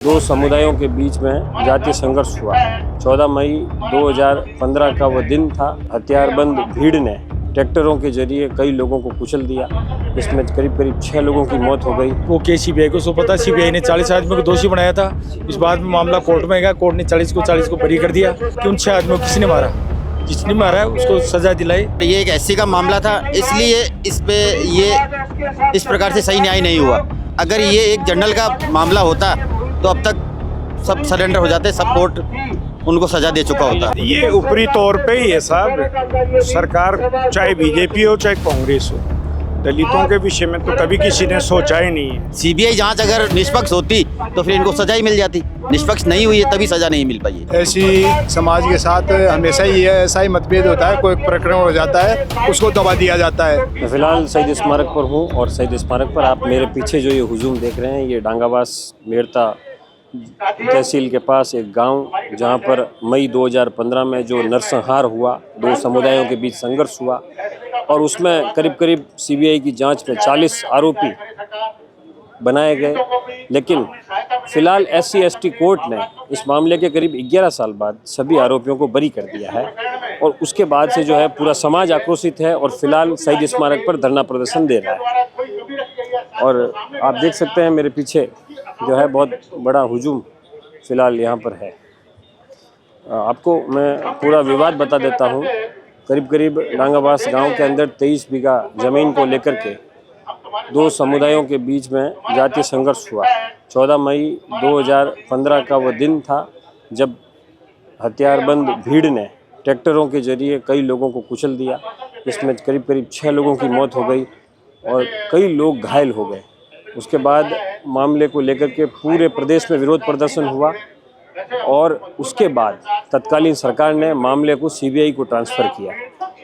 दो समुदायों के बीच में जातीय संघर्ष हुआ। 14 मई 2015 का वो दिन था। हथियारबंद भीड़ ने ट्रैक्टरों के जरिए कई लोगों को कुचल दिया। इसमें करीब 6 लोगों की मौत हो गई। वो केस सीबीआई को सौंपा था। सीबीआई ने 40 आदमियों को दोषी बनाया था। इस बाद में मामला कोर्ट में गया। कोर्ट ने 40 को बरी कर दिया कि उन 6 आदमियों को किसने मारा, जिसने मारा है उसको सजा दिलाई। ये एक एससी का मामला था, इसलिए इस पे ये इस प्रकार से सही न्याय नहीं हुआ। अगर ये एक जनरल का मामला होता तो अब तक सब सरेंडर हो जाते, सब कोर्ट उनको सजा दे चुका होता। ये ऊपरी तौर पे ही है साहब। सरकार चाहे बीजेपी हो चाहे कांग्रेस हो, दलितों के विषय में तो कभी किसी ने सोचा ही नहीं है। सीबीआई जांच अगर निष्पक्ष होती तो फिर इनको सजा ही मिल जाती। निष्पक्ष नहीं हुई है तभी सजा नहीं मिल पाई है। ऐसी समाज के साथ हमेशा ही है, ऐसा ही मतभेद होता है। कोई प्रकरण हो जाता है उसको दबा दिया जाता है। मैं फिलहाल शहीद स्मारक पर हूँ और शहीद स्मारक पर आप मेरे पीछे जो ये हुजूम देख रहे हैं, ये डांगावास मेड़ता तहसील के पास एक गांव, जहां पर मई 2015 में जो नरसंहार हुआ, दो समुदायों के बीच संघर्ष हुआ और उसमें करीब सीबीआई की जांच में 40 आरोपी बनाए गए। लेकिन फिलहाल SC/ST कोर्ट ने इस मामले के करीब 11 साल बाद सभी आरोपियों को बरी कर दिया है और उसके बाद से जो है पूरा समाज आक्रोशित है और फिलहाल शहीद स्मारक पर धरना प्रदर्शन दे रहा है। और आप देख सकते हैं मेरे पीछे जो है बहुत बड़ा हुजूम फिलहाल यहाँ पर है। आपको मैं पूरा विवाद बता देता हूँ। करीब डांगावास गांव के अंदर 23 बीघा जमीन को लेकर के दो समुदायों के बीच में जातीय संघर्ष हुआ। 14 मई 2015 का वो दिन था जब हथियारबंद भीड़ ने ट्रैक्टरों के जरिए कई लोगों को कुचल दिया। इसमें करीब 6 लोगों की मौत हो गई और कई लोग घायल हो गए। उसके बाद मामले को लेकर के पूरे प्रदेश में विरोध प्रदर्शन हुआ और उसके बाद तत्कालीन सरकार ने मामले को सीबीआई को ट्रांसफ़र किया।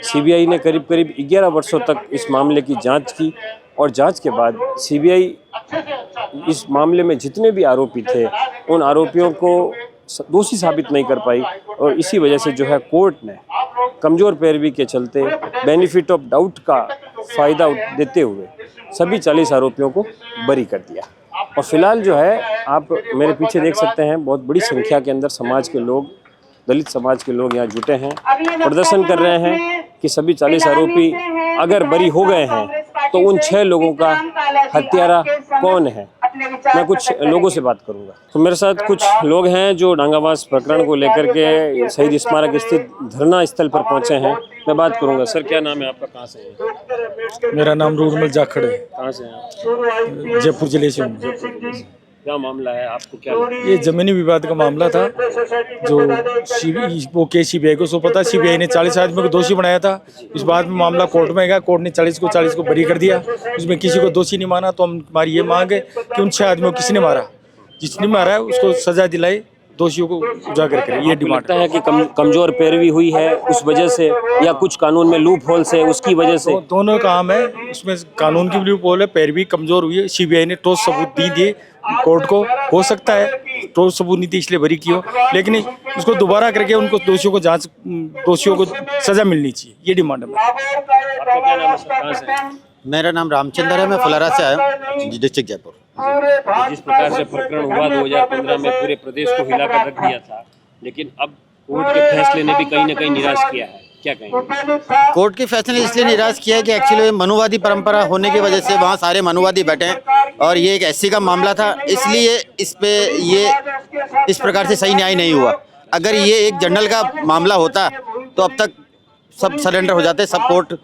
सीबीआई ने करीब 11 वर्षों तक इस मामले की जांच की और जांच के बाद सीबीआई इस मामले में जितने भी आरोपी थे उन आरोपियों को दोषी साबित नहीं कर पाई और इसी वजह से जो है कोर्ट ने कमज़ोर पैरवी के चलते बेनिफिट ऑफ डाउट का फ़ायदा देते हुए सभी 40 आरोपियों को बरी कर दिया। और फिलहाल जो है आप मेरे पीछे देख सकते हैं, बहुत बड़ी संख्या के अंदर समाज के लोग, दलित समाज के लोग यहाँ जुटे हैं, प्रदर्शन कर रहे हैं कि सभी 40 आरोपी अगर बरी हो गए हैं तो उन 6 लोगों का हत्यारा कौन है। मैं कुछ लोगों से बात करूंगा। तो मेरे साथ कुछ लोग हैं जो डांगावास प्रकरण को लेकर के शहीद स्मारक स्थित धरना स्थल पर पहुंचे हैं। मैं बात करूंगा। सर, क्या नाम है आपका, कहाँ से है? मेरा नाम रूरमल जाखड़ है। कहाँ से हैं आप? जयपुर जिले से हूँ। क्या मामला है, आपको क्या लगता है? ये जमीनी विवाद का मामला था जो वो केस सीबीआई को सौंपा था। सीबीआई ने 40 आदमियों को दोषी बनाया था। इस बाद में मामला कोर्ट में गया। कोर्ट ने 40 को बरी कर दिया। उसमें किसी को दोषी नहीं माना। तो हमारी ये मांग है कि उन 6 आदमियों को किसने मारा, जिसने मारा है उसको सजा दिलाई, दोषियों को उजागर करें। ये डिमांड लगता है कि कमजोर पैरवी हुई है उस वजह से, या कुछ कानून में लूप होल्स है उसकी वजह से? दोनों काम है। उसमें कानून की लूप होल है, पैरवी कमजोर हुई है। सीबीआई ने ठोस सबूत नहीं दिए कोर्ट को। हो सकता है ठोस सबूत नहीं थी इसलिए बरी की हो, लेकिन उसको दोबारा करके उनको दोषियों को सजा मिलनी चाहिए। ये डिमांड है। आपका क्या नाम है सर, कहाँ से हैं? मेरा नाम रामचंद्र है, मैं फुलारा से आया हूँ, डिस्ट्रिक्ट जयपुर। जिस प्रकार से प्रकरण हुआ 2015 में पूरे प्रदेश को हिलाकर रख दिया था, लेकिन अब कोर्ट के फैसले ने भी कहीं ना कहीं निराश किया है, क्या कहेंगे? कोर्ट के फैसले ने इसलिए निराश किया है कि एक्चुअली मनुवादी परंपरा होने की वजह से वहाँ सारे मनुवादी बैठे हैं और ये एक एससी का मामला था, इसलिए इस पे ये इस प्रकार से सही न्याय नहीं हुआ। अगर ये एक जनरल का मामला होता तो अब तक सब सरेंडर हो जाते, सब कोर्ट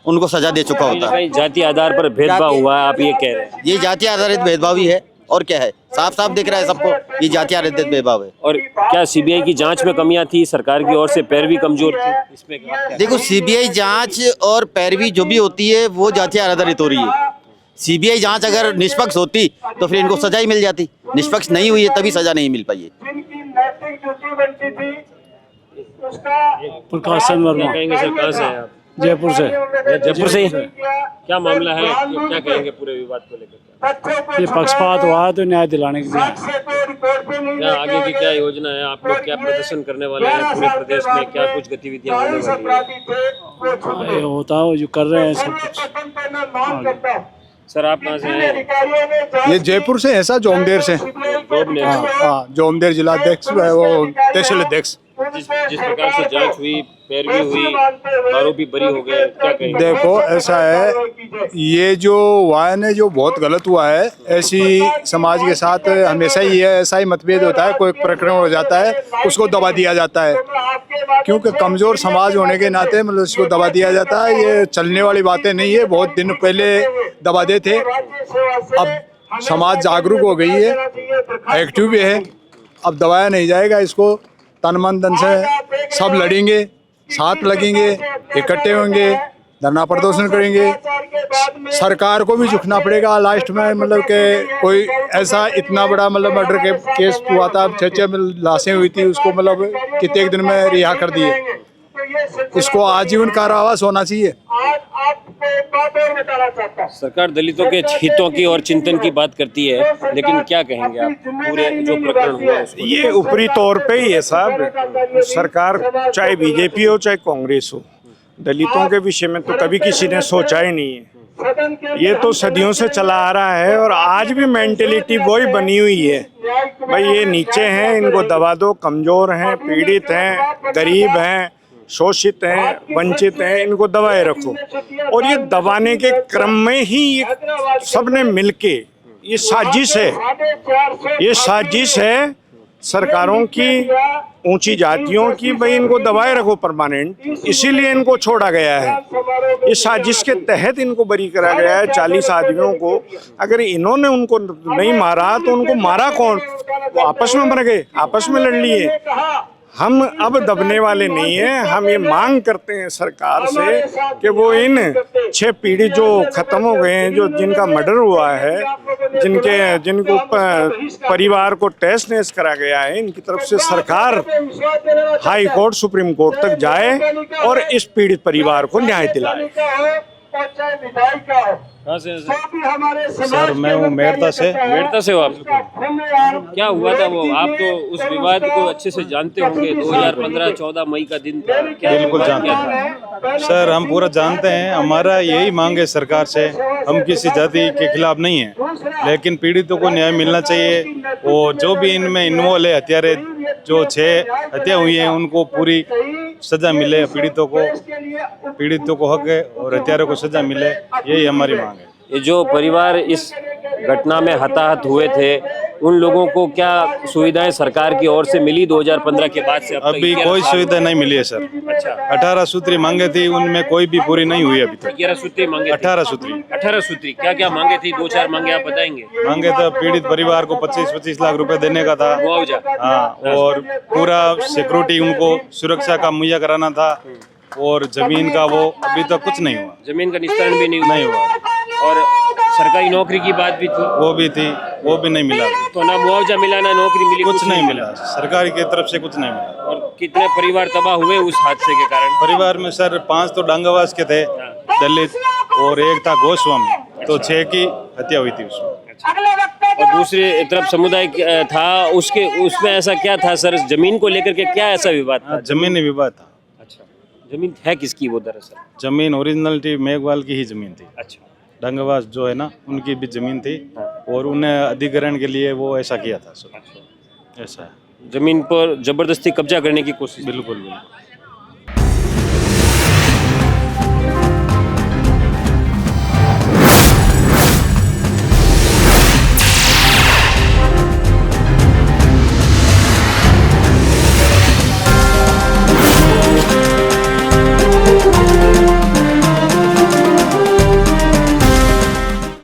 उनको सजा दे चुका होता। जाति आधार पर भेदभाव हुआ है, आप ये कह रहे हैं? ये जाति आधारित भेदभाव ही है और क्या है, साफ दिख रहा है सबको, ये जाति आधारित भेदभाव है। और क्या सीबीआई की जांच में कमियां थी, सरकार की ओर से पैरवी कमजोर थी, इसमें देखो सीबीआई जांच और पैरवी जो भी होती है वो जाति आधारित हो रही है। सीबीआई जांच अगर निष्पक्ष होती तो फिर इनको सजा ही मिल जाती। निष्पक्ष नहीं हुई है तभी सजा नहीं मिल पाई है। प्रकाश चंद्र वर्मा। कहेंगे सर, कहाँ से हैं आप? जयपुर से। जयपुर से ही? क्या मामला है, क्या कहेंगे पूरे विवाद को लेकर? ये पक्षपात हुआ है तो न्याय दिलाने के लिए। क्या आगे की क्या योजना है, आप लोग क्या प्रदर्शन करने वाले हैं पूरे प्रदेश में, क्या कुछ गतिविधियां होने वाली है? ये होता है जो कर रहे हैं सब कुछ। सर आप कहाँ से हैं? ये जयपुर से है सर, जोमदेर से। जोबनेर हाँ से। हाँ, जोमदेर जिला अध्यक्ष वो तहसील अध्यक्ष। जिस प्रकार से जांच हुई, पैरवी हुई, आरोपी बरी हो गए, क्या कहेंगे? देखो ऐसा है, ये जो हुआ है ना, जो बहुत गलत हुआ है। ऐसी समाज के साथ हमेशा ही है, ऐसा ही मतभेद होता है। कोई प्रकरण हो जाता है उसको दबा दिया जाता है, क्योंकि कमजोर समाज होने के नाते मतलब उसको दबा दिया जाता है। ये चलने वाली बातें नहीं है, बहुत दिन पहले दबा दे थे। अब समाज जागरूक हो गई है, एक्टिव भी है। अब दबाया नहीं जाएगा इसको, तन मन धन से सब लड़ेंगे, साथ लगेंगे, इकट्ठे होंगे, धरना प्रदर्शन करेंगे। सरकार को भी झुकना पड़ेगा लास्ट में, मतलब कि कोई ऐसा इतना बड़ा मतलब मर्डर के केस हुआ था, 6 लाशें हुई थी, उसको मतलब कितने दिन में रिहा कर दिए। इसको आजीवन कारावास होना चाहिए। सरकार दलितों के हितों की और चिंतन की बात करती है, लेकिन क्या कहेंगे आप पूरे जो प्रकरण हुआ उसको? ये ऊपरी तौर पे ही है साहब। सरकार चाहे बीजेपी हो चाहे कांग्रेस हो, दलितों के विषय में तो कभी किसी ने सोचा ही नहीं है। ये तो सदियों से चला आ रहा है और आज भी मेंटेलिटी वही बनी हुई है। भाई ये नीचे हैं, इनको दबा दो, कमजोर हैं, पीड़ित हैं, गरीब हैं, शोषित हैं, वंचित हैं, इनको दबाए रखो। और ये दबाने के क्रम में ही सबने मिलके, ये साजिश है, ये साजिश है सरकारों की, ऊंची जातियों की। भाई इनको दबाए रखो परमानेंट, इसीलिए इनको छोड़ा गया है। इस साजिश के तहत इनको बरी करा गया है 40 आदमियों को। अगर इन्होंने उनको नहीं मारा तो उनको मारा कौन? वो आपस में मर गए, आपस में लड़ लिए। हम अब दबने वाले नहीं हैं। हम ये मांग करते हैं सरकार से कि वो इन 6 पीढ़ी जो खत्म हो गए हैं, जो जिनका मर्डर हुआ है, जिनको परिवार को तहस नहस करा गया है, इनकी तरफ से सरकार हाई कोर्ट, सुप्रीम कोर्ट तक जाए और इस पीड़ित परिवार को न्याय दिलाए। कहाँ से हैं सर? सर मैं हूँ मेरता से। मेरठा से हो आप? क्या हुआ था वो? आप तो उस विवाद को अच्छे से जानते होंगे। 2015-14 मई का दिन था। क्या बिल्कुल विवाद जानते क्या हैं था? सर, हम पूरा जानते हैं। हमारा यही मांग है सरकार से, हम किसी जाति के खिलाफ नहीं है, लेकिन पीड़ितों को न्याय मिलना चाहिए। और जो भी इनमें इन्वॉल्व है, हत्यारे जो 6 हत्या हुई है, उनको पूरी सजा मिले। पीड़ितों को हक है और हत्यारों को सजा मिले, यही हमारी मांग है। ये जो परिवार इस घटना में हताहत हुए थे, उन लोगों को क्या सुविधाएं सरकार की ओर से मिली 2015 के बाद से अब तक? अभी कोई सुविधा नहीं मिली है सर। अच्छा, 18 सूत्री मांगे थी, उनमें कोई भी पूरी नहीं हुई अभी तक। 11 सूत्री मांगे थे। 18 सूत्री 18 सूत्री क्या क्या मांगे थी? 2-4 मांगे आप बताएंगे? मांगे तो पीड़ित परिवार को 25-25 लाख रुपए देने का था। मुआवजा? हाँ, और पूरा सिक्योरिटी उनको सुरक्षा का मुहैया कराना था। और जमीन का वो अभी तक कुछ नहीं हुआ। जमीन का निस्तारण भी नहीं हुआ। और सरकारी नौकरी की बात भी थी, वो भी थी, वो भी नहीं मिला। तो ना मुआवजा मिला ना नौकरी मिली, कुछ नहीं मिला, सरकार की तरफ से कुछ नहीं मिला। और कितने परिवार तबाह हुए उस हादसे के कारण? परिवार में सर 5 तो डांगावास के थे, दलित, और एक था गोस्वामी, तो 6 की हत्या हुई थी उसमें। और दूसरी तरफ समुदाय था, उसमें ऐसा क्या था सर? जमीन को लेकर के क्या ऐसा विवाद था? जमीनी विवाद था। अच्छा, जमीन है किसकी वो दरअसल? जमीन ओरिजिनलिटी मेघवाल की ही जमीन थी। अच्छा, डांगावास जो है ना, उनकी भी जमीन थी और उन्हें अधिग्रहण के लिए वो ऐसा किया था। ऐसा है। जमीन पर जबरदस्ती कब्जा करने की कोशिश? बिल्कुल बिल्कुल।